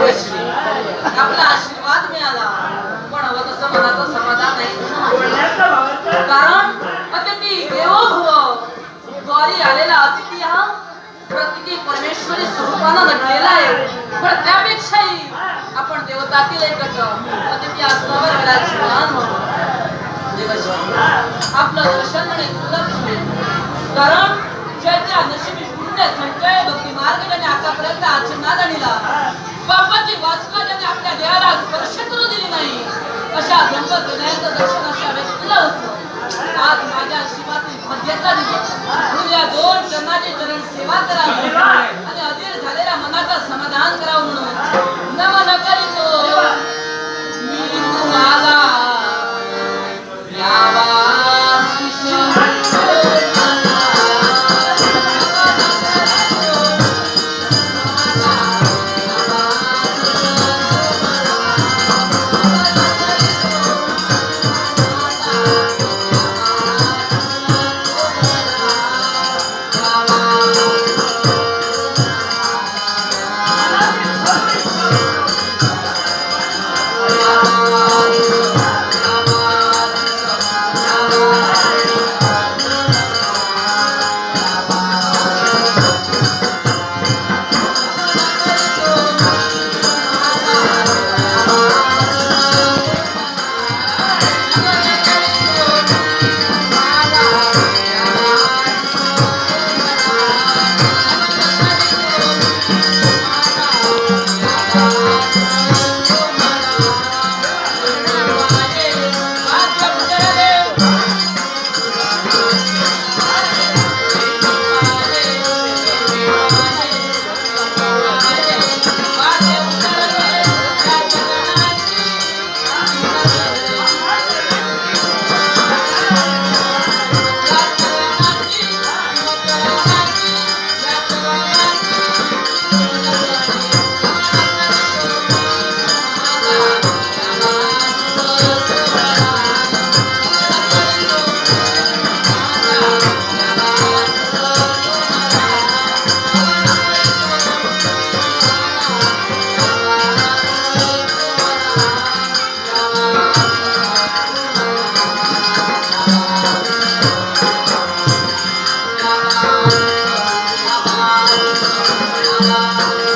आपला आशीर्वाद मिळाला पण हवं तसं मनाचं समाधान नाही कारण अतिथी देवो भव द्वारी आलेला अतिथी हा प्रत्येकी परमेश्वरी स्वरूपानं नटलेला आहे पण त्यापेक्षाही आपण देवतातील एक अतिथी असण्यावर विराजमान आपलं दर्शन आणि दुर्लक्ष कारण ज्याच्या नशिबी पुण्य संचय भक्ती मार्ग ज्याने आतापर्यंत आचरणात आणला बापाची वासना ज्याने आपल्या देहाला स्पर्श करू दिली नाही अशा गणपत हृदयाचं दर्शन अशा व्यक्तीला होतं आज माझ्या शिवातील मध्यचा दिवस म्हणून या दोन चरणाची चरण सेवा करावी आणि अधीर झालेल्या मनाचं समाधान करावं म्हणून नमन करीतो मी तुम्हाला यावा ला